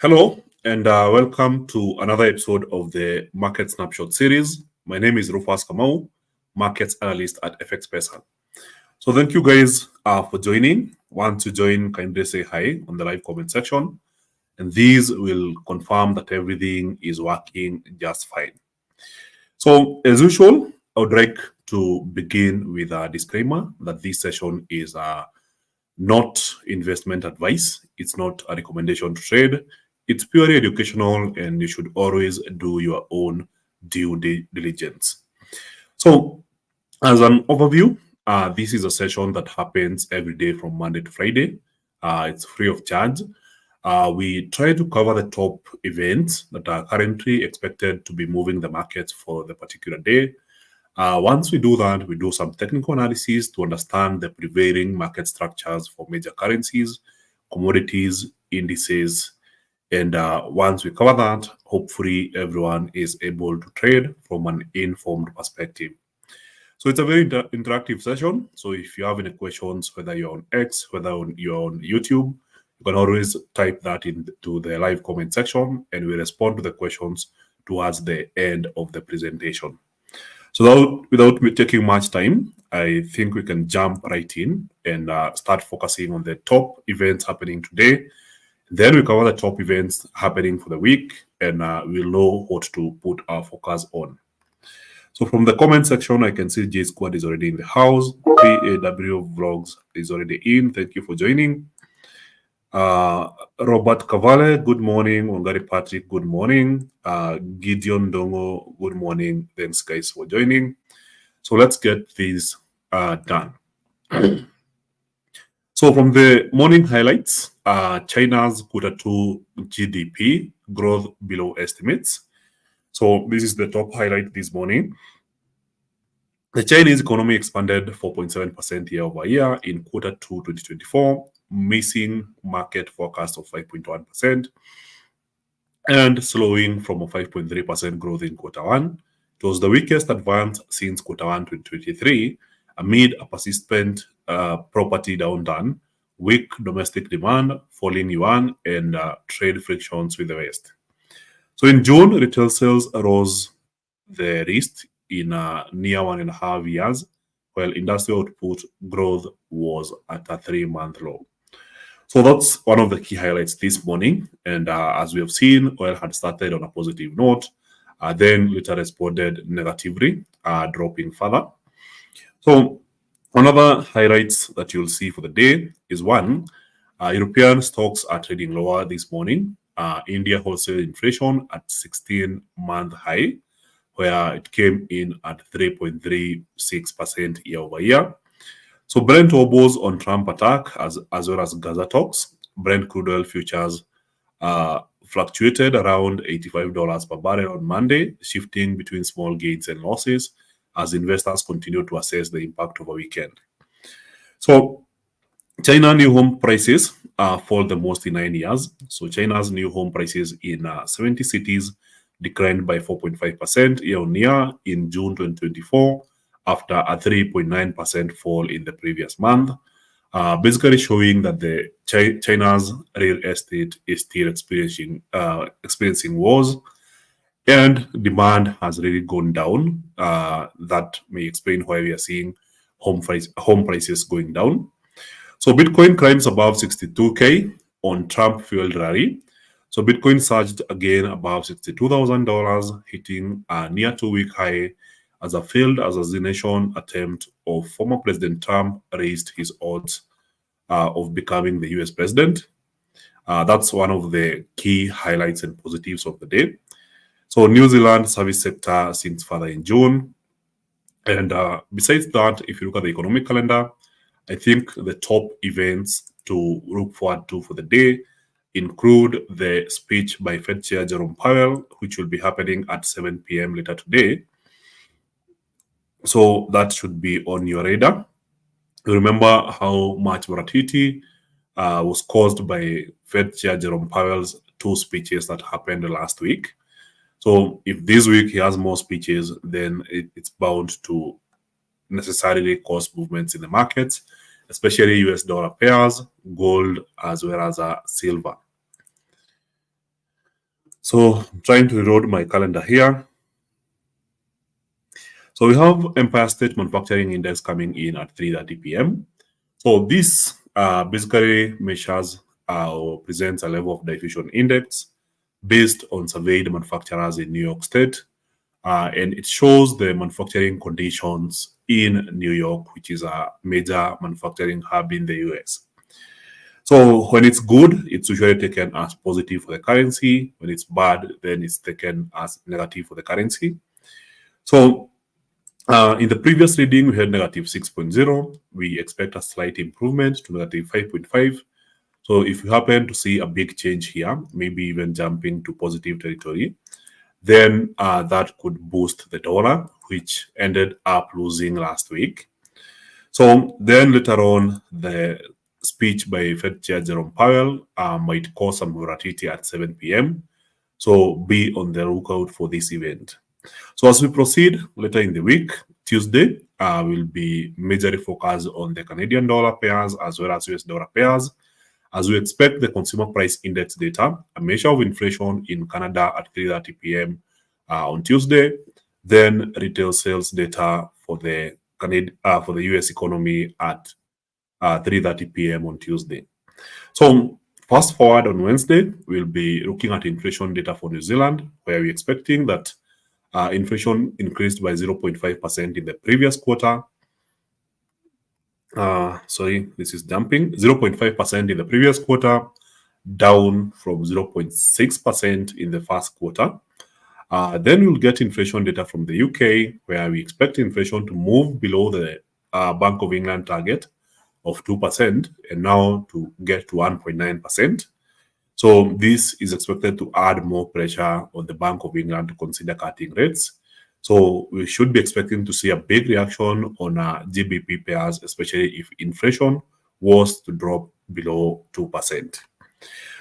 Hello, and welcome to another episode of the Market Snapshot series. My name is Rufus Kamau, Markets Analyst at FX Pesa. So thank you guys for joining. Want to join, kindly say hi on the live comment section. And these will confirm that everything is working just fine. So as usual, I would like to begin with a disclaimer that this session is not investment advice. It's not a recommendation to trade. It's purely educational, and you should always do your own due diligence. So, as an overview, this is a session that happens every day from Monday to Friday. It's free of charge. We try to cover the top events that are currently expected to be moving the markets for the particular day. Once we do that, we do some technical analysis to understand the prevailing market structures for major currencies, commodities, indices, and once we cover that, hopefully everyone is able to trade from an informed perspective. So it's a very interactive session. So if you have any questions, whether you're on X, whether you're on YouTube, you can always type that into the live comment section, and we respond to the questions towards the end of the presentation. So without me taking much time, I think we can jump right in and start focusing on the top events happening today. Then we cover the top events happening for the week, and we'll know what to put our focus on. So from the comment section, I can see J Squad is already in the house. PAW Vlogs is already in. Thank you for joining. Robert Cavale, good morning. Wangari Patrick, good morning. Gideon Dongo, good morning. Thanks, guys, for joining. So let's get this done. So from the morning highlights, China's Q2 GDP growth below estimates. So this is the top highlight this morning. The Chinese economy expanded 4.7% year over year in Q2 2024, missing market forecast of 5.1% and slowing from a 5.3% growth in Q1. It was the weakest advance since Q1 2023 amid a persistent property downturn, weak domestic demand, falling yuan, and trade frictions with the West. So in June, retail sales rose the least in near 1.5 years, while industrial output growth was at a 3-month low. So that's one of the key highlights this morning. And as we have seen, oil had started on a positive note, then later responded negatively, dropping further. So another highlights that you'll see for the day is one, European stocks are trading lower this morning. India wholesale inflation at 16-month high, where it came in at 3.36% year over year. So Brent wobbles on Trump attack as well as Gaza talks. Brent crude oil futures fluctuated around $85 per barrel on Monday, shifting between small gains and losses as investors continue to assess the impact of a weekend. So China new home prices fall the most in 9 years. So China's new home prices in 70 cities declined by 4.5% year on year in June 2024 after a 3.9% fall in the previous month, basically showing that the China's real estate is still experiencing woes, and demand has really gone down. That may explain why we are seeing home prices going down. So Bitcoin climbs above 62K on Trump-fueled rally. So Bitcoin surged again above $62,000, hitting a near 2-week high as a failed assassination attempt of former President Trump raised his odds of becoming the US president. That's one of the key highlights and positives of the day. So New Zealand service sector sinks further in June. And besides that, if you look at the economic calendar, I think the top events to look forward to for the day include the speech by Fed Chair Jerome Powell, which will be happening at 7 p.m. later today. So that should be on your radar. Remember how much volatility was caused by Fed Chair Jerome Powell's 2 speeches that happened last week. So if this week he has more speeches, then it's bound to necessarily cause movements in the markets, especially US dollar pairs, gold, as well as silver. So I'm trying to reload my calendar here. So we have Empire State Manufacturing Index coming in at 3:30 p.m. So this basically measures or presents a level of diffusion index based on surveyed manufacturers in New York State. And it shows the manufacturing conditions in New York, which is a major manufacturing hub in the US. So when it's good, it's usually taken as positive for the currency. When it's bad, then it's taken as negative for the currency. So in the previous reading, we had negative 6.0. We expect a slight improvement to negative 5.5. So if you happen to see a big change here, maybe even jumping to positive territory, then that could boost the dollar, which ended up losing last week. So then later on, the speech by Fed Chair Jerome Powell might cause some volatility at 7 p.m. So be on the lookout for this event. So as we proceed later in the week, Tuesday will be majorly focused on the Canadian dollar pairs as well as US dollar pairs, as we expect the consumer price index data, a measure of inflation in Canada at 3:30 p.m. On Tuesday, then retail sales data for the US economy at 3:30 p.m. on Tuesday. So fast forward on Wednesday, we'll be looking at inflation data for New Zealand, where we're expecting that inflation increased by 0.5% in the previous quarter. Sorry, this is dumping. 0.5% in the previous quarter, down from 0.6% in the first quarter. Then we'll get inflation data from the UK, where we expect inflation to move below the Bank of England target of 2% and now to get to 1.9%. So this is expected to add more pressure on the Bank of England to consider cutting rates. So we should be expecting to see a big reaction on GBP pairs, especially if inflation was to drop below 2%.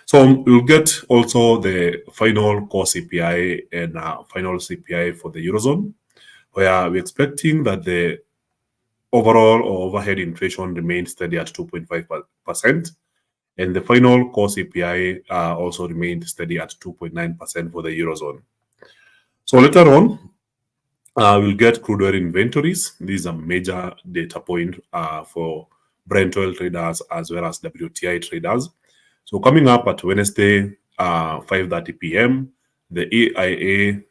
So we'll get also the final core CPI and final CPI for the Eurozone, where we're expecting that the overall or overhead inflation remains steady at 2.5%. And the final core CPI also remained steady at 2.9% for the Eurozone. So later on, we'll get crude oil inventories. These are major data point for Brent oil traders as well as WTI traders. So coming up at Wednesday, 5:30 p.m., the EIA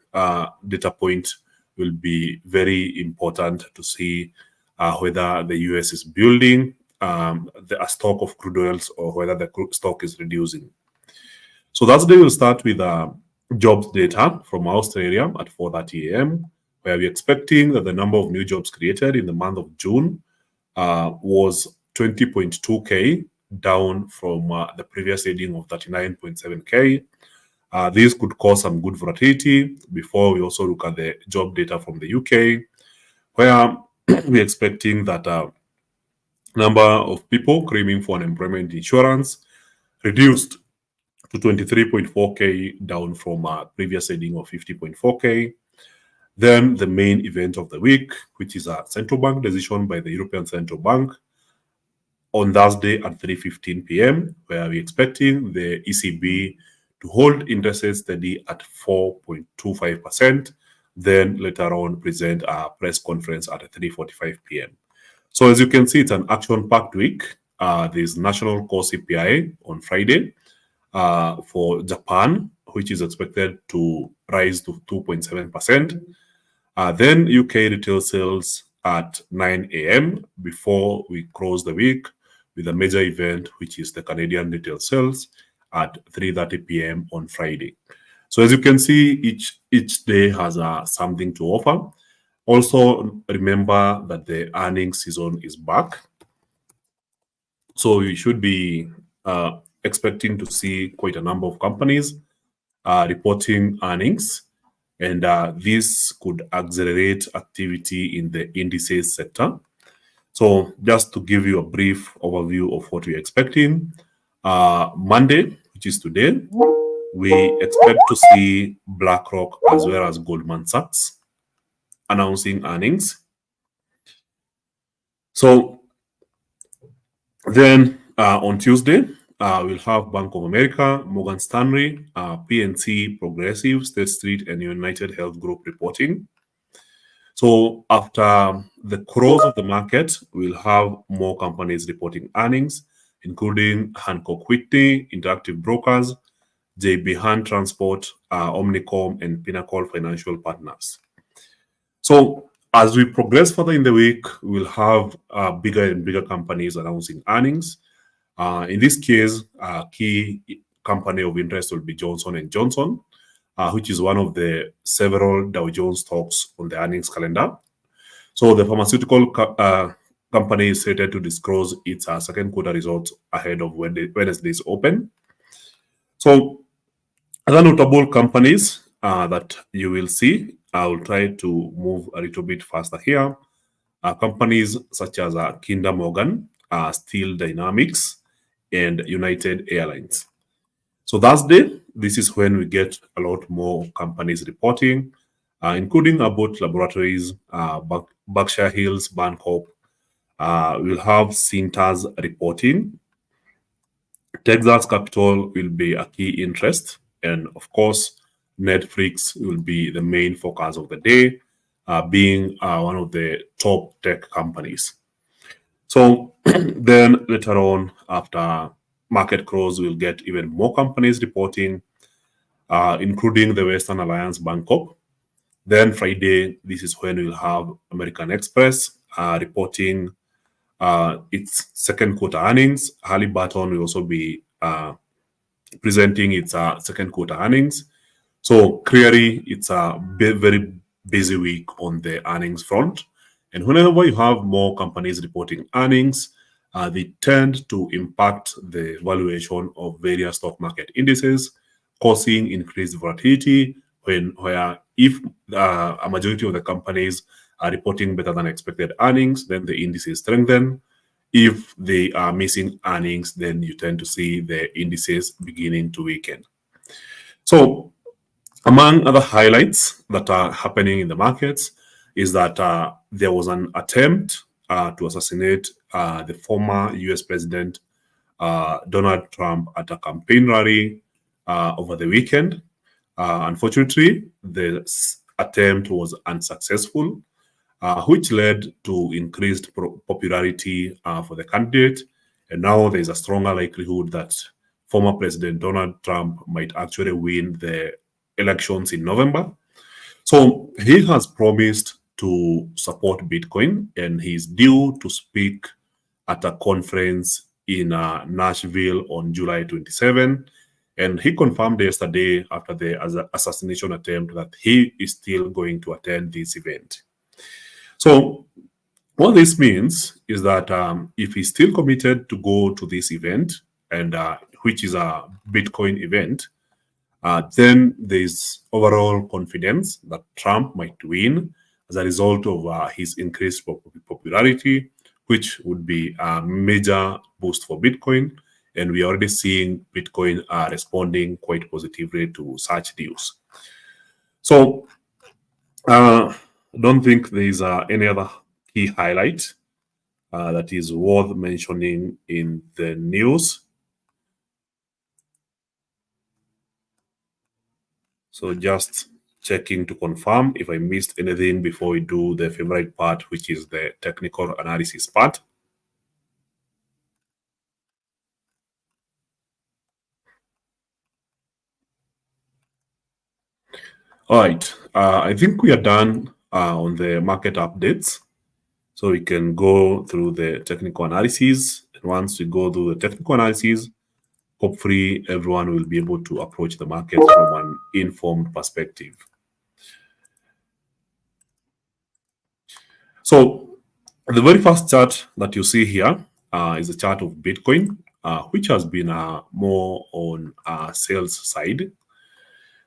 data point will be very important to see whether the US is building a stock of crude oils or whether the stock is reducing. So that's the day we'll start with jobs data from Australia at 4:30 a.m., where we're expecting that the number of new jobs created in the month of June was 20.2K, down from the previous reading of 39.7K. This could cause some good volatility before we also look at the job data from the UK, where we're expecting that number of people claiming for unemployment insurance reduced to 23.4K, down from previous reading of 50.4K. Then the main event of the week, which is a central bank decision by the European Central Bank on Thursday at 3:15 p.m., where we're expecting the ECB to hold interest rates steady at 4.25%, then later on present a press conference at 3:45 p.m. So as you can see, it's an action-packed week. There's national core CPI on Friday for Japan, which is expected to rise to 2.7%. Then UK retail sales at 9 a.m. before we close the week with a major event, which is the Canadian retail sales at 3:30 p.m. on Friday. So as you can see, each day has something to offer. Also, remember that the earnings season is back. So you should be expecting to see quite a number of companies reporting earnings. And this could accelerate activity in the indices sector. So just to give you a brief overview of what we're expecting, Monday, which is today, we expect to see BlackRock as well as Goldman Sachs announcing earnings. So then on Tuesday, we'll have Bank of America, Morgan Stanley, PNC, Progressive, State Street, and United Health Group reporting. So after the close of the market, we'll have more companies reporting earnings, including Hancock Whitney, Interactive Brokers, JB Hunt Transport, Omnicom, and Pinnacle Financial Partners. So as we progress further in the week, we'll have bigger and bigger companies announcing earnings. In this case, key company of interest will be Johnson & Johnson, which is one of the several Dow Jones stocks on the earnings calendar. So the pharmaceutical company is slated to disclose its second quarter results ahead of Wednesday's open. So other notable companies that you will see, I will try to move a little bit faster here. Companies such as Kinder Morgan, Steel Dynamics, and United Airlines. So Thursday, this is when we get a lot more companies reporting, including Abbott Laboratories, Berkshire Hills Bancorp. We'll have Cintas reporting. Texas Capital will be a key interest. And of course, Netflix will be the main focus of the day, being one of the top tech companies. So then later on, after market close, we'll get even more companies reporting, including the Western Alliance Bancorp. Then Friday, this is when we'll have American Express reporting its second quarter earnings. Halliburton will also be presenting its second quarter earnings. So clearly, it's a very busy week on the earnings front. And whenever you have more companies reporting earnings, they tend to impact the valuation of various stock market indices, causing increased volatility where if a majority of the companies are reporting better than expected earnings, then the indices strengthen. If they are missing earnings, then you tend to see the indices beginning to weaken. So among other highlights that are happening in the markets is that there was an attempt to assassinate the former US President Donald Trump at a campaign rally over the weekend. Unfortunately, the attempt was unsuccessful, which led to increased popularity for the candidate. And now there's a stronger likelihood that former President Donald Trump might actually win the elections in November. So he has promised to support Bitcoin, and he's due to speak at a conference in Nashville on July 27. And he confirmed yesterday after the assassination attempt that he is still going to attend this event. So what this means is that if he's still committed to go to this event, and which is a Bitcoin event, then there's overall confidence that Trump might win as a result of his increased popularity, which would be a major boost for Bitcoin. And we are already seeing Bitcoin responding quite positively to such news. So I don't think there's any other key highlight that is worth mentioning in the news. So just checking to confirm if I missed anything before we do the favorite part, which is the technical analysis part. All right, I think we are done on the market updates. So we can go through the technical analysis. And once we go through the technical analysis, hopefully everyone will be able to approach the market from an informed perspective. So the very first chart that you see here is a chart of Bitcoin, which has been more on sales side.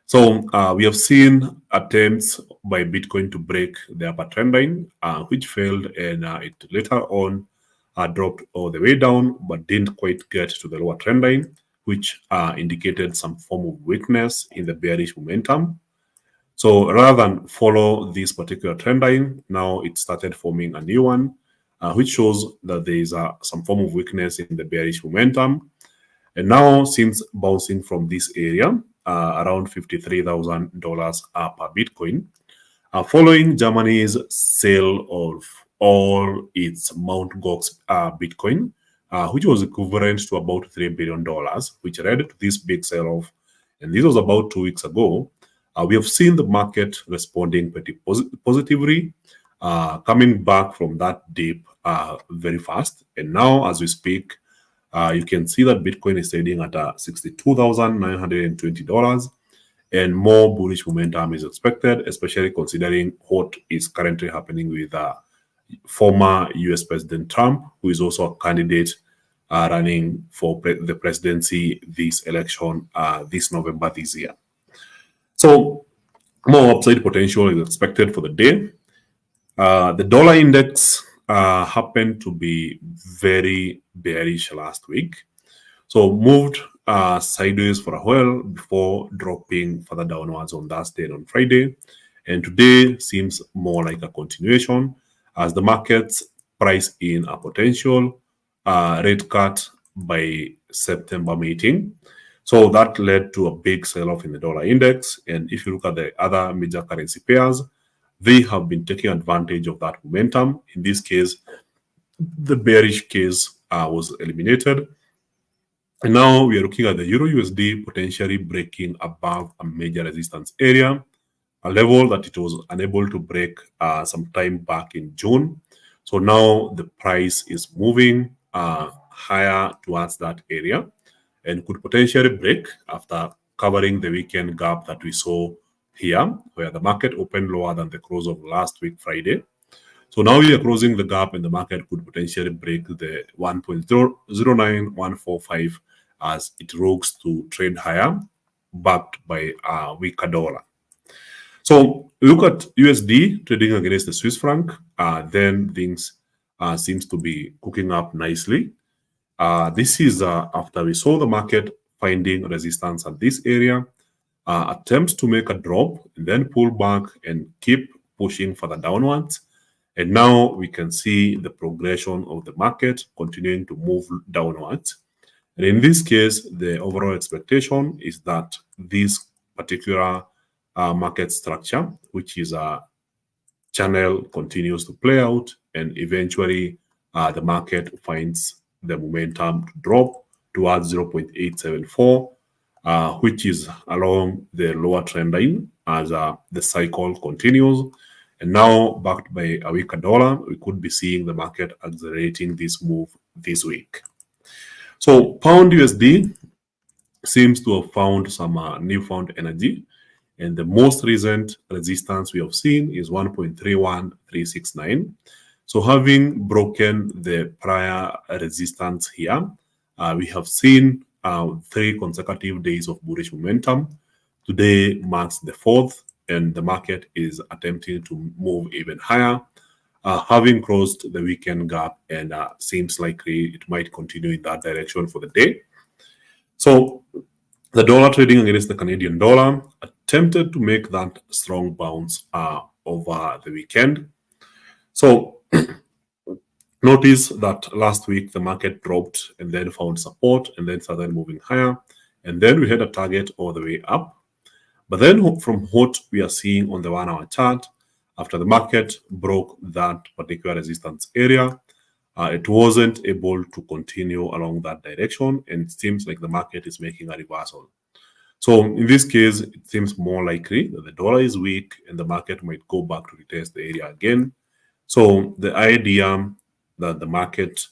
So we have seen attempts by Bitcoin to break the upper trend line, which failed, and it later on dropped all the way down, but didn't quite get to the lower trend line, which indicated some form of weakness in the bearish momentum. So rather than follow this particular trend line, now it started forming a new one, which shows that there is some form of weakness in the bearish momentum. and now seems bouncing from this area around $53,000 per Bitcoin, following Germany's sale of all its Mt. Gox Bitcoin, which was equivalent to about $3 billion, which led to this big sell-off. And this was about 2 weeks ago. We have seen the market responding pretty positively, coming back from that dip very fast. And now, as we speak, you can see that Bitcoin is trading at $62,920, and more bullish momentum is expected, especially considering what is currently happening with former US President Trump, who is also a candidate running for the presidency this election this November this year. So more upside potential is expected for the day. The dollar index happened to be very bearish last week, so moved sideways for a while before dropping further downwards on Thursday and on Friday. And today seems more like a continuation as the markets price in a potential rate cut by September meeting. So that led to a big sell-off in the dollar index. And if you look at the other major currency pairs, they have been taking advantage of that momentum. In this case, the bearish case was eliminated. And now we are looking at the Euro USD potentially breaking above a major resistance area, a level that it was unable to break some time back in June. So now the price is moving higher towards that area and could potentially break after covering the weekend gap that we saw here, where the market opened lower than the close of last week, Friday. So now we are closing the gap and the market could potentially break the 1.09145 as it rogues to trade higher, backed by a weaker dollar. So look at USD trading against the Swiss franc, then things seems to be cooking up nicely. This is after we saw the market finding resistance at this area, attempts to make a drop and then pull back and keep pushing further downwards. And now we can see the progression of the market continuing to move downwards. And in this case, the overall expectation is that this particular market structure, which is a channel, continues to play out, and eventually the market finds the momentum to drop towards 0.874, which is along the lower trend line as the cycle continues. And now, backed by a weaker dollar, we could be seeing the market accelerating this move this week. So pound USD seems to have found some newfound energy, and the most recent resistance we have seen is 1.31369. So having broken the prior resistance here, we have seen 3 consecutive days of bullish momentum. Today marks the 4th, and the market is attempting to move even higher, having closed the weekend gap, and seems likely it might continue in that direction for the day. So the dollar trading against the Canadian dollar attempted to make that strong bounce over the weekend. So notice that last week the market dropped and then found support and then started moving higher, and then we had a target all the way up. But then from what we are seeing on the 1-hour chart, after the market broke that particular resistance area, it wasn't able to continue along that direction, and it seems like the market is making a reversal. So in this case, it seems more likely that the dollar is weak and the market might go back to retest the area again. So the idea that the market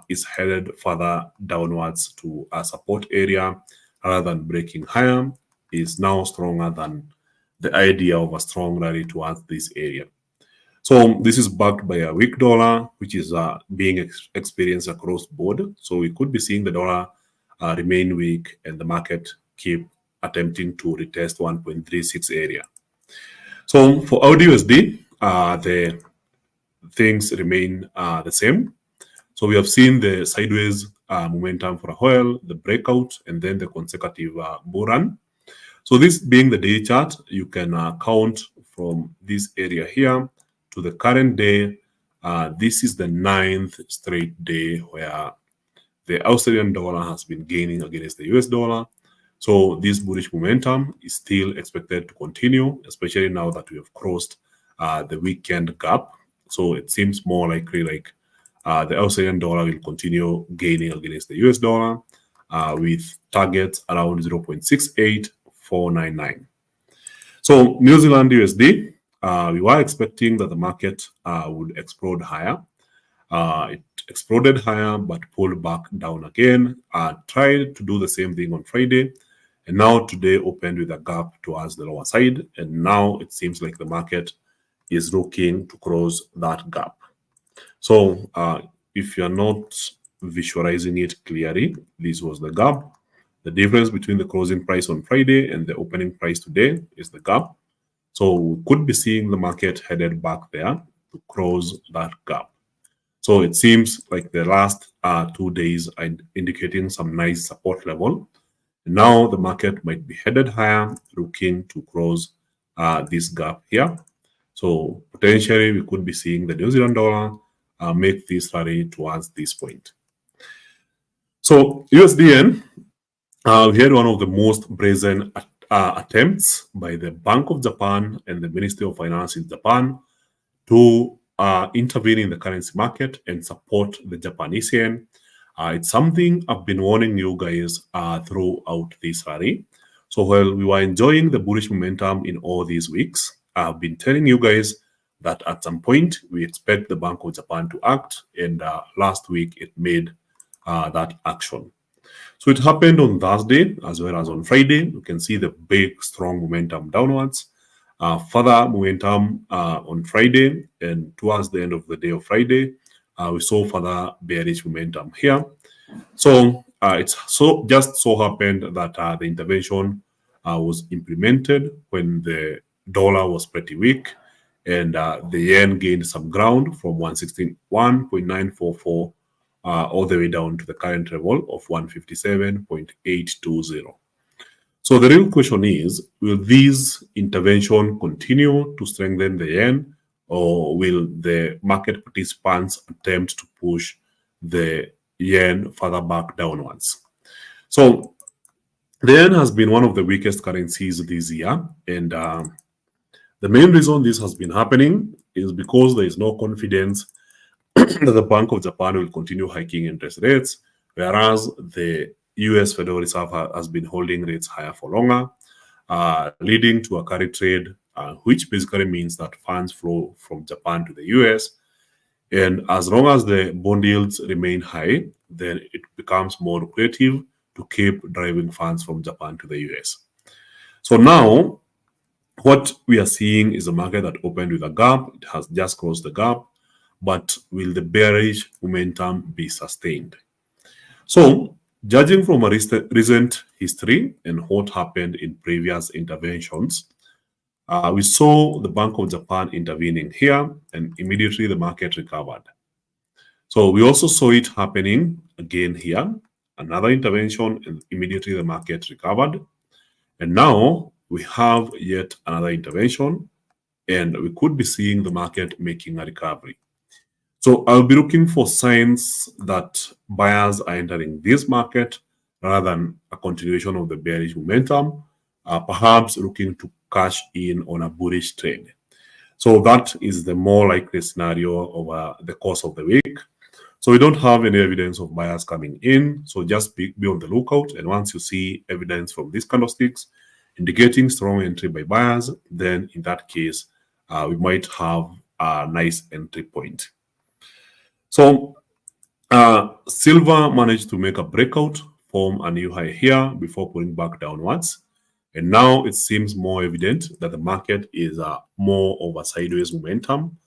is headed further downwards to a support area rather than breaking higher is now stronger than the idea of a strong rally towards this area. So this is backed by a weak dollar, which is being experienced across board. So we could be seeing the dollar remain weak and the market keep attempting to retest 1.36 area. So for AUD-USD, the things remain the same. So we have seen the sideways momentum for a while, the breakout, and then the consecutive bull run. So this being the day chart, you can count from this area here to the current day. This is the 9th straight day where the Australian dollar has been gaining against the US dollar. So this bullish momentum is still expected to continue, especially now that we have crossed the weekend gap. So it seems more likely like the Australian dollar will continue gaining against the US dollar with targets around 0.68499. So New Zealand USD, we were expecting that the market would explode higher. It exploded higher but pulled back down again. Tried to do the same thing on Friday, and now today opened with a gap towards the lower side, and now it seems like the market is looking to cross that gap. So if you're not visualizing it clearly, this was the gap. The difference between the closing price on Friday and the opening price today is the gap. So we could be seeing the market headed back there to close that gap. So it seems like the last 2 days are indicating some nice support level. Now the market might be headed higher, looking to close this gap here. So potentially we could be seeing the New Zealand dollar make this rally towards this point. So USDN, we had one of the most brazen attempts by the Bank of Japan and the Ministry of Finance in Japan to intervene in the currency market and support the Japanese yen. It's something I've been warning you guys throughout this rally. So while we were enjoying the bullish momentum in all these weeks, I've been telling you guys that at some point we expect the Bank of Japan to act, and last week it made that action. So it happened on Thursday as well as on Friday. You can see the big strong momentum downwards. Further momentum on Friday, and towards the end of the day of Friday, we saw further bearish momentum here. So it's just so happened that the intervention was implemented when the dollar was pretty weak, and the yen gained some ground from 161.944 all the way down to the current level of 157.820. So the real question is, will this intervention continue to strengthen the yen, or will the market participants attempt to push the yen further back downwards? So the yen has been one of the weakest currencies this year, and the main reason this has been happening is because there is no confidence that the Bank of Japan will continue hiking interest rates, whereas the US Federal Reserve has been holding rates higher for longer, leading to a carry trade, which basically means that funds flow from Japan to the US. And as long as the bond yields remain high, then it becomes more lucrative to keep driving funds from Japan to the US. So now, what we are seeing is a market that opened with a gap. It has just closed the gap, but will the bearish momentum be sustained? So, judging from a recent history and what happened in previous interventions, we saw the Bank of Japan intervening here, and immediately the market recovered. So we also saw it happening again here, another intervention, and immediately the market recovered. And now we have yet another intervention, and we could be seeing the market making a recovery. So I'll be looking for signs that buyers are entering this market rather than a continuation of the bearish momentum, perhaps looking to cash in on a bullish trade. So that is the more likely scenario over the course of the week. So we don't have any evidence of buyers coming in. So just be on the lookout. And once you see evidence from these candlesticks indicating strong entry by buyers, then in that case, we might have a nice entry point. So silver managed to make a breakout, form a new high here before pulling back downwards. And now it seems more evident that the market is more of a sideways momentum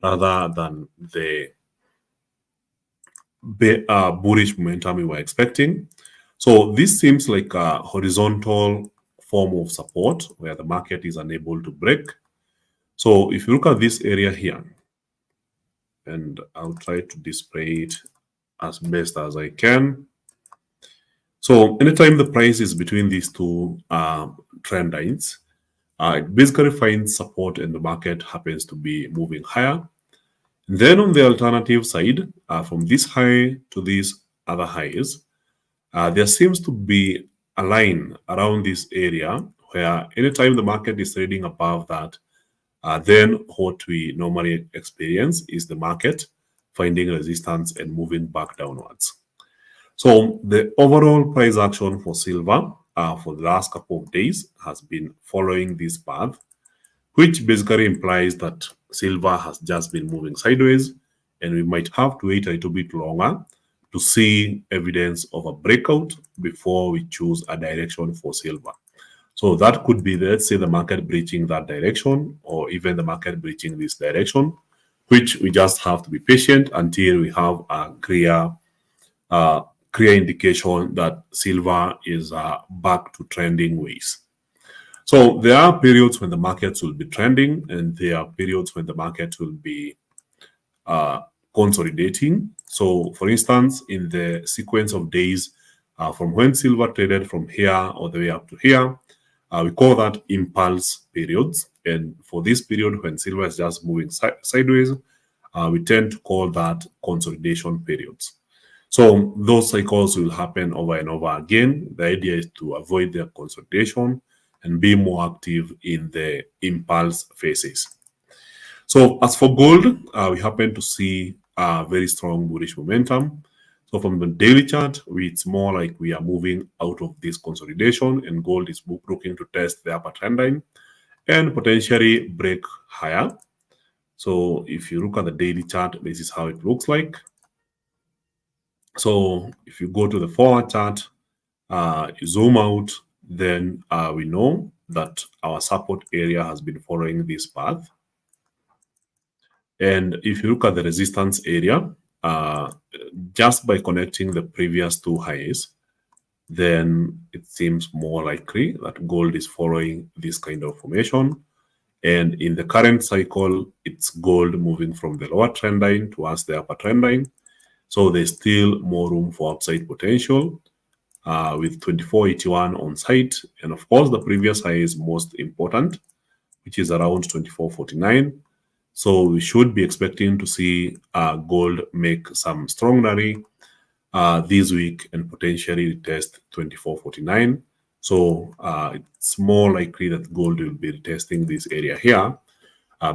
rather than the bullish momentum we were expecting. So this seems like a horizontal form of support where the market is unable to break. So if you look at this area here, and I'll try to display it as best as I can. So anytime the price is between these two trend lines, it basically finds support and the market happens to be moving higher. Then on the alternative side, from this high to this other highs, there seems to be a line around this area where anytime the market is trading above that, then what we normally experience is the market finding resistance and moving back downwards. So the overall price action for silver for the last couple of days has been following this path, which basically implies that silver has just been moving sideways, and we might have to wait a little bit longer to see evidence of a breakout before we choose a direction for silver. So that could be, let's say, the market breaching that direction, or even the market breaching this direction, which we just have to be patient until we have a clear indication that silver is back to trending ways. So there are periods when the markets will be trending, and there are periods when the market will be consolidating. So for instance, in the sequence of days from when silver traded from here all the way up to here, we call that impulse periods. And for this period when silver is just moving sideways, we tend to call that consolidation periods. So those cycles will happen over and over again. The idea is to avoid their consolidation and be more active in the impulse phases. So as for gold, we happen to see a very strong bullish momentum. So from the daily chart, it's more like we are moving out of this consolidation, and gold is looking to test the upper trend line and potentially break higher. So if you look at the daily chart, this is how it looks like. So if you go to the forward chart, you zoom out, then we know that our support area has been following this path. And if you look at the resistance area, just by connecting the previous two highs, then it seems more likely that gold is following this kind of formation. And in the current cycle, it's gold moving from the lower trend line towards the upper trend line. So there's still more room for upside potential with 2481 on site. And of course, the previous high is most important, which is around 2449. So we should be expecting to see gold make some strong rally this week and potentially test 2449. So it's more likely that gold will be testing this area here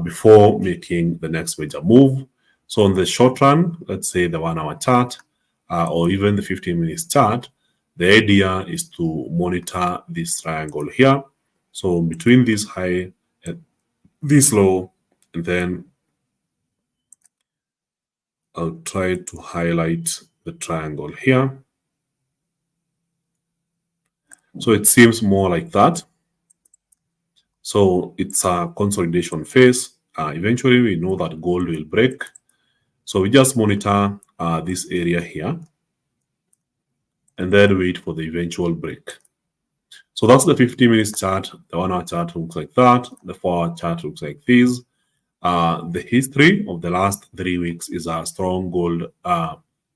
before making the next major move. So on the short run, let's say the 1 hour chart or even the 15 minutes chart, the idea is to monitor this triangle here. So between this high and this low, and then I'll try to highlight the triangle here. So it seems more like that. So it's a consolidation phase. Eventually, we know that gold will break. So we just monitor this area here and then wait for the eventual break. So that's the 50 minutes chart. The 1 hour chart looks like that. The 4 hour chart looks like this. The history of the last 3 weeks is a strong gold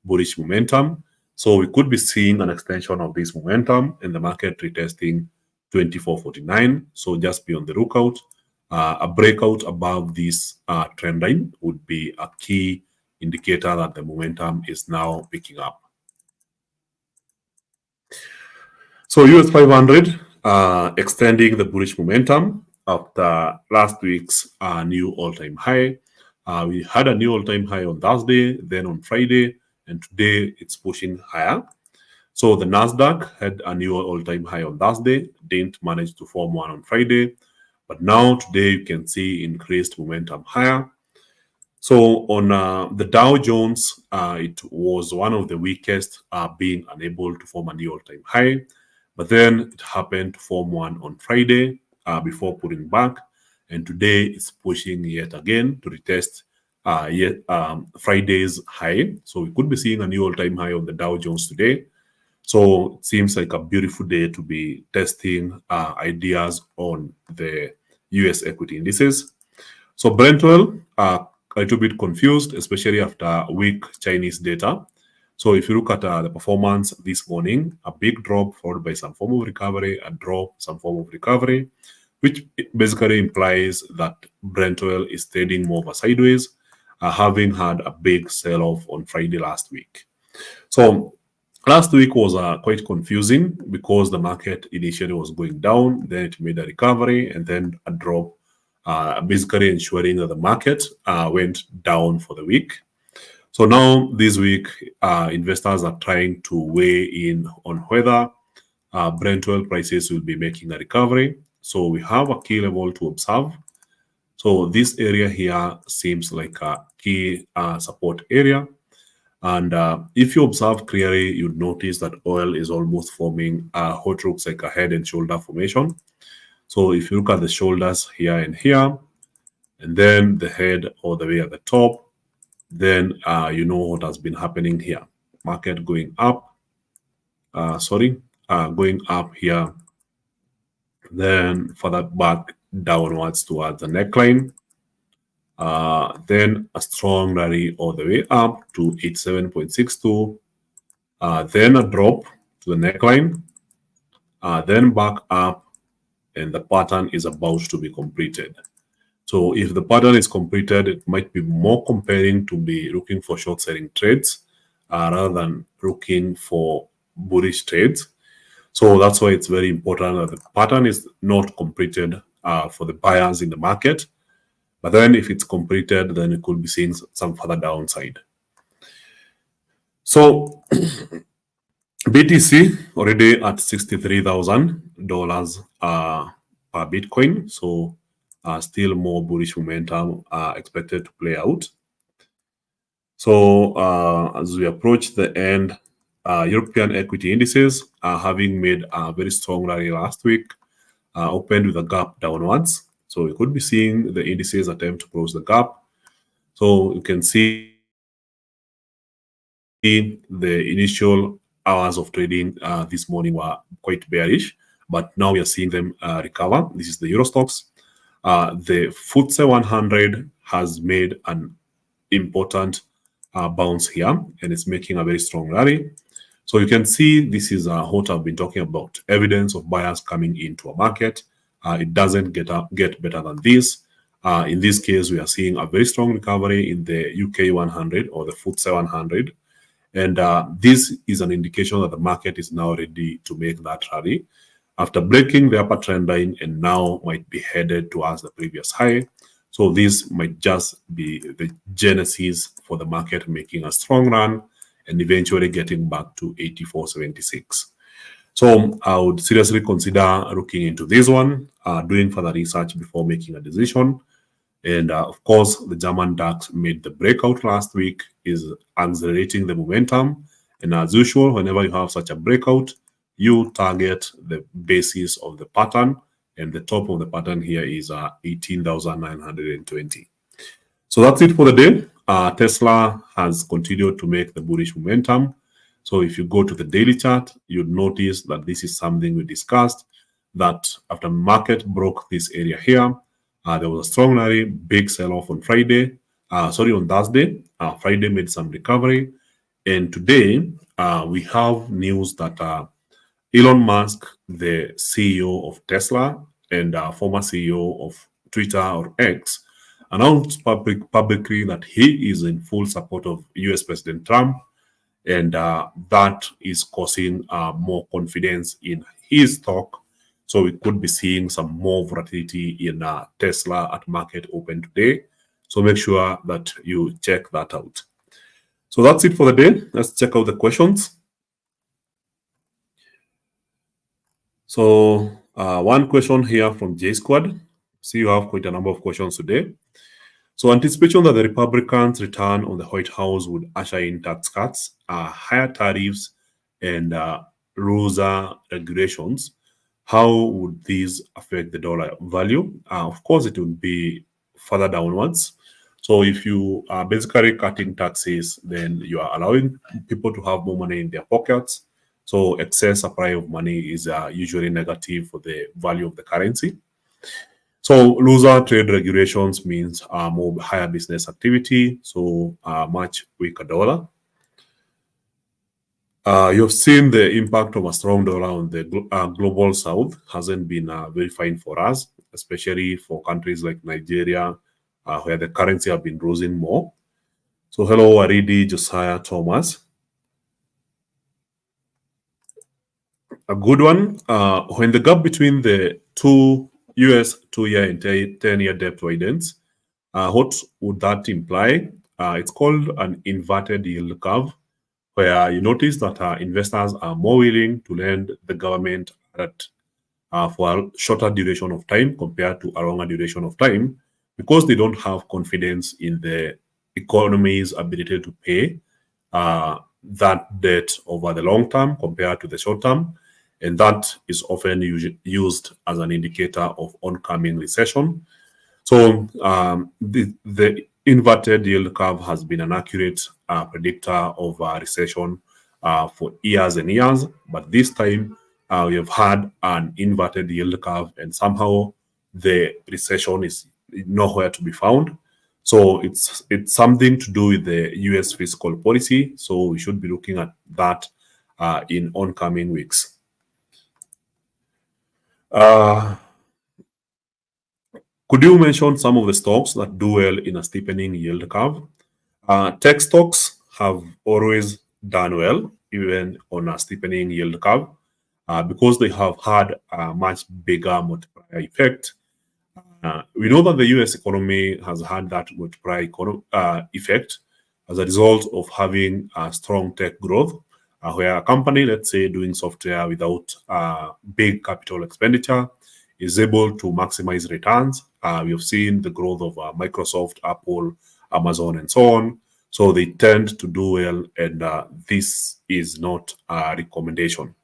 bullish momentum. So we could be seeing an extension of this momentum and the market retesting 2449. So just be on the lookout. A breakout above this trend line would be a key indicator that the momentum is now picking up. So US 500 extending the bullish momentum after last week's new all-time high. We had a new all-time high on Thursday, then on Friday, and today it's pushing higher. So the Nasdaq had a new all-time high on Thursday, didn't manage to form one on Friday, but now today you can see increased momentum higher. So on the Dow Jones, it was one of the weakest, being unable to form a new all-time high, but then it happened to form one on Friday before pulling back, and today it's pushing yet again to retest Friday's high. So we could be seeing a new all-time high on the Dow Jones today. So it seems like a beautiful day to be testing ideas on the US equity indices. So Brent oil, a little bit confused, especially after weak Chinese data. So if you look at the performance this morning, a big drop followed by some form of recovery, a drop, some form of recovery, which basically implies that Brent oil is trading more of a sideways, having had a big sell-off on Friday last week. So Last week was quite confusing because the market initially was going down, then it made a recovery and then a drop, basically ensuring that the market went down for the week. So now this week, investors are trying to weigh in on whether Brent oil prices will be making a recovery. So we have a key level to observe. So this area here seems like a key support area. And if you observe clearly, you'd notice that oil is almost forming what looks like a head and shoulder formation. So if you look at the shoulders here and here, and then the head all the way at the top, then you know what has been happening here. Market going up, going up here, then further back downwards towards the neckline. Then a strong rally all the way up to 87.62, then a drop to the neckline, then back up, and the pattern is about to be completed. So if the pattern is completed, it might be more compelling to be looking for short selling trades rather than looking for bullish trades. So that's why it's very important that the pattern is not completed for the buyers in the market. But then if it's completed, then it could be seeing some further downside. So BTC already at $63,000 per Bitcoin. So still more bullish momentum expected to play out. So as we approach the end, European equity indices are having made a very strong rally last week, opened with a gap downwards. So we could be seeing the indices attempt to close the gap. So you can see the initial hours of trading this morning were quite bearish, but now we are seeing them recover. This is the Euro stocks. The FTSE 100 has made an important bounce here, and it's making a very strong rally. So you can see this is what I've been talking about, evidence of buyers coming into a market. It doesn't get better than this. In this case, we are seeing a very strong recovery in the UK 100 or the FTSE 100. And this is an indication that the market is now ready to make that rally after breaking the upper trend line and now might be headed towards the previous high. So this might just be the genesis for the market making a strong run and eventually getting back to 84.76. So I would seriously consider looking into this one, doing further research before making a decision. And of course, the German DAX made the breakout last week, is accelerating the momentum. And as usual, whenever you have such a breakout, you target the basis of the pattern. And the top of the pattern here is 18,920. So that's it for the day. Tesla has continued to make the bullish momentum. So if you go to the daily chart, you'd notice that this is something we discussed, that after market broke this area here, there was a strong rally, big sell-off on Friday. On Thursday. Friday made some recovery. And today, we have news that Elon Musk, the CEO of Tesla and former CEO of Twitter or X, announced publicly that he is in full support of US President Trump. And that is causing more confidence in his stock. So we could be seeing some more volatility in Tesla at market open today. So make sure that you check that out. So that's it for the day. Let's check out the questions. So one question here from J Squad. See, you have quite a number of questions today. So anticipation that the Republicans' return on the White House would usher in tax cuts, higher tariffs, and looser regulations. How would these affect the dollar value? Of course, it would be further downwards. So if you are basically cutting taxes, then you are allowing people to have more money in their pockets. So excess supply of money is usually negative for the value of the currency. So looser trade regulations means more higher business activity, so much weaker dollar. You've seen the impact of a strong dollar on the global south hasn't been very fine for us, especially for countries like Nigeria, where the currency have been rising more. So hello, Aridi, Josiah, Thomas. A good one. When the gap between the two US 2-year and 10-year debt widens, what would that imply? It's called an inverted yield curve, where you notice that investors are more willing to lend the government at for a shorter duration of time compared to a longer duration of time because they don't have confidence in the economy's ability to pay that debt over the long term compared to the short term. And that is often used as an indicator of oncoming recession. So the inverted yield curve has been an accurate predictor of recession for years and years, but this time we have had an inverted yield curve, and somehow the recession is nowhere to be found. So it's something to do with the U.S. fiscal policy. So we should be looking at that in oncoming weeks. Could you mention some of the stocks that do well in a steepening yield curve? Tech stocks have always done well, even on a steepening yield curve, because they have had a much bigger multiplier effect. We know that the US economy has had that multiplier effect as a result of having a strong tech growth, where a company, let's say, doing software without big capital expenditure is able to maximize returns. We have seen the growth of Microsoft, Apple, Amazon, and so on. So they tend to do well, and this is not a recommendation.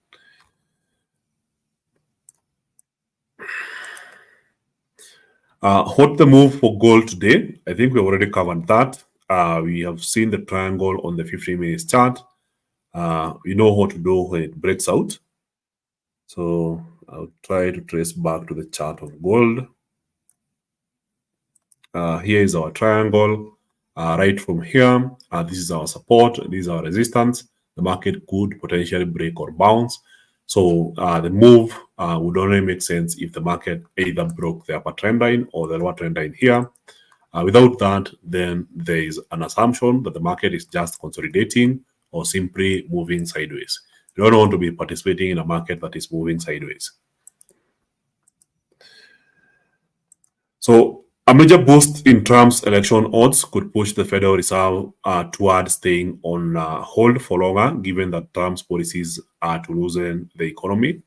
What the move for gold today? I think we already covered that. We have seen the triangle on the 15-minute chart. We know what to do when it breaks out. So I'll try to trace back to the chart of gold. Here is our triangle. Right from here, this is our support, this is our resistance. The market could potentially break or bounce. So the move would only make sense if the market either broke the upper trend line or the lower trend line here. Without that, then there is an assumption that the market is just consolidating or simply moving sideways. You don't want to be participating in a market that is moving sideways. So a major boost in Trump's election odds could push the Federal Reserve toward staying on hold for longer, given that Trump's policies are to loosen the economy.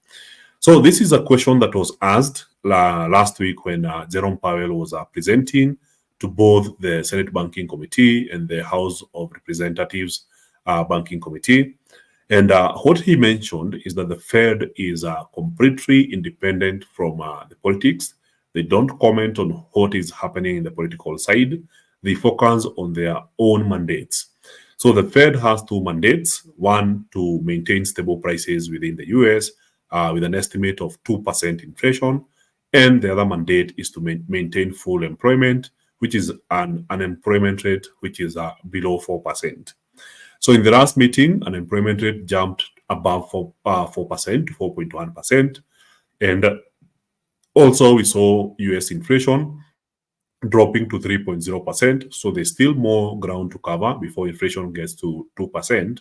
So this is a question that was asked last week when Jerome Powell was presenting to both the Senate Banking Committee and the House of Representatives Banking Committee. And what he mentioned is that the Fed is completely independent from the politics. They don't comment on what is happening in the political side. They focus on their own mandates. So the Fed has two mandates, one to maintain stable prices within the US with an estimate of 2% inflation. And the other mandate is to maintain full employment, which is an unemployment rate which is below 4%. So in the last meeting, unemployment rate jumped above 4% to 4.1%. And also, we saw US inflation dropping to 3.0%. So there's still more ground to cover before inflation gets to 2%.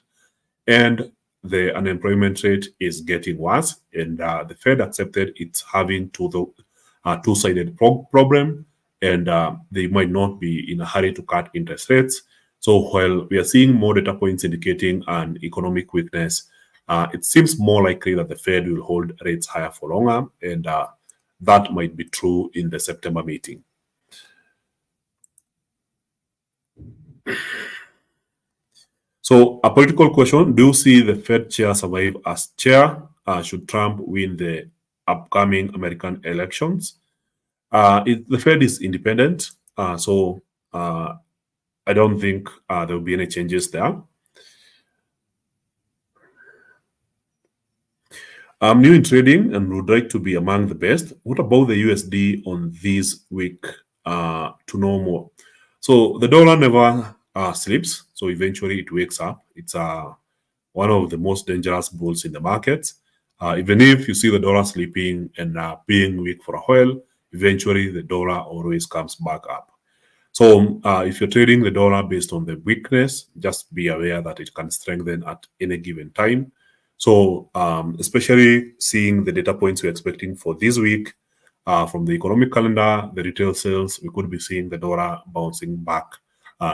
And the unemployment rate is getting worse. And the Fed accepted it's having two-sided problem. And they might not be in a hurry to cut interest rates. So while we are seeing more data points indicating an economic weakness, it seems more likely that the Fed will hold rates higher for longer. And that might be true in the September meeting. So a political question, do you see the Fed chair survive as chair? Should Trump win the upcoming American elections? The Fed is independent, so I don't think there will be any changes there. I'm new in trading and would like to be among the best. What about the USD on this week to know more? So the dollar never sleeps, so eventually it wakes up. It's one of the most dangerous bulls in the market. Even if you see the dollar sleeping and being weak for a while, eventually the dollar always comes back up. So if you're trading the dollar based on the weakness, just be aware that it can strengthen at any given time. So especially seeing the data points we're expecting for this week from the economic calendar, the retail sales, we could be seeing the dollar bouncing back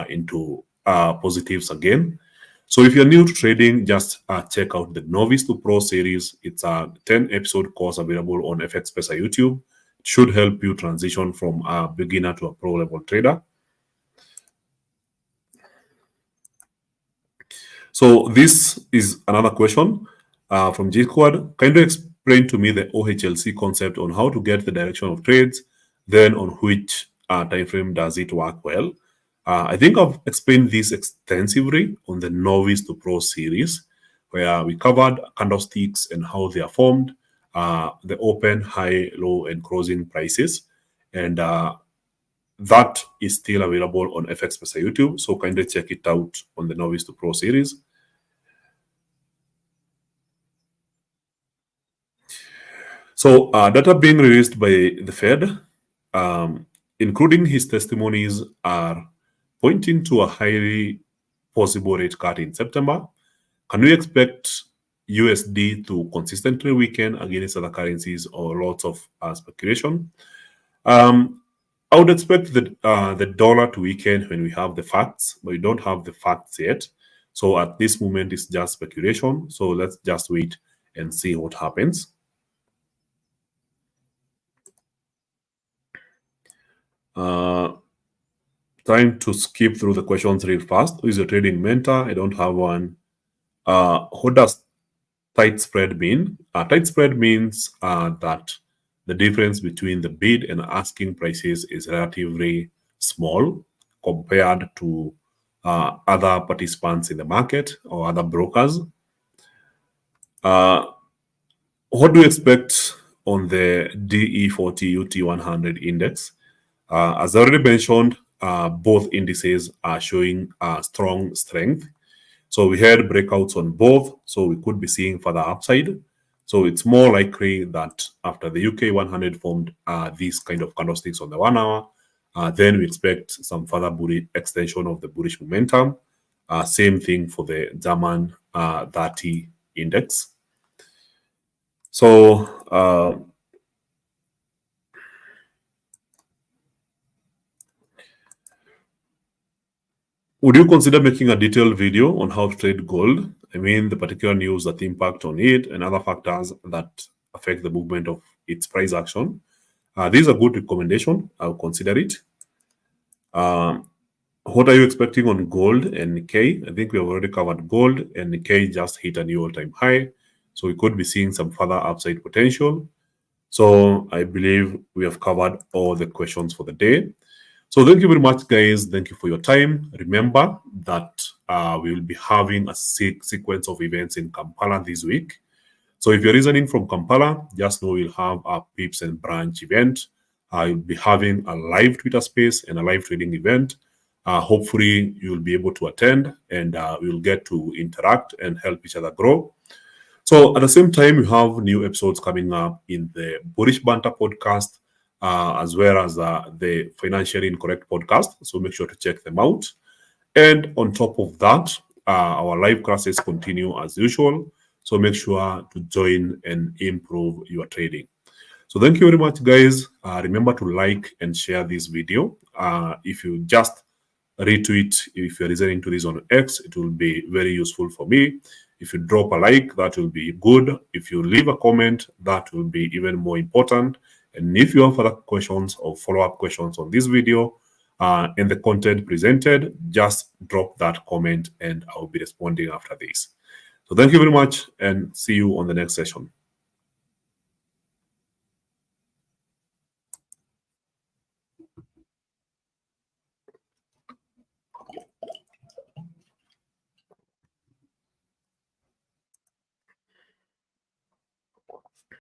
into positives again. So if you're new to trading, just check out the Novice to Pro series. It's a 10-episode course available on FX Pesa YouTube. It should help you transition from a beginner to a pro level trader. So this is another question from J Squad. Can you explain to me the OHLC concept on how to get the direction of trades, then on which time frame does it work well? I think I've explained this extensively on the Novice to Pro series, where we covered candlesticks and how they are formed, the open, high, low, and closing prices. And that is still available on FX Pesa YouTube, so kindly check it out on the Novice to Pro series. So data being released by the Fed, including his testimonies, are pointing to a highly possible rate cut in September. Can we expect USD to consistently weaken against other currencies, or lots of speculation? I would expect the dollar to weaken when we have the facts, but we don't have the facts yet. So at this moment, it's just speculation. So let's just wait and see what happens. Trying to skip through the questions real fast. Who is your trading mentor? I don't have one. What does tight spread mean? Tight spread means that the difference between the bid and asking prices is relatively small compared to other participants in the market or other brokers. What do you expect on the DE40 UT100 index? As I already mentioned, both indices are showing strong strength. So we had breakouts on both, so we could be seeing further upside. So it's more likely that after the UK 100 formed these kind of candlesticks on the 1 hour, then we expect some further bullish extension of the bullish momentum. Same thing for the German 30 index. So would you consider making a detailed video on how to trade gold? I mean, the particular news that impact on it and other factors that affect the movement of its price action. This is a good recommendation. I'll consider it. What are you expecting on gold and Nikkei? I think we have already covered gold, and Nikkei just hit a new all-time high. So we could be seeing some further upside potential. So I believe we have covered all the questions for the day. So thank you very much, guys. Thank you for your time. Remember that we will be having a sequence of events in Kampala this week. So if you're listening from Kampala, just know we'll have a Pips and Branch event. I'll be having a live Twitter space and a live trading event. Hopefully, you'll be able to attend, and we'll get to interact and help each other grow. So at the same time, we have new episodes coming up in the Bullish Banter podcast, as well as the Financially Incorrect podcast. So make sure to check them out. And on top of that, our live classes continue as usual. So make sure to join and improve your trading. So thank you very much, guys. Remember to like and share this video. If you just retweet, if you're listening to this on X, it will be very useful for me. If you drop a like, that will be good. If you leave a comment, that will be even more important. And if you have further questions or follow-up questions on this video and the content presented, just drop that comment and I'll be responding after this. So thank you very much and see you on the next session.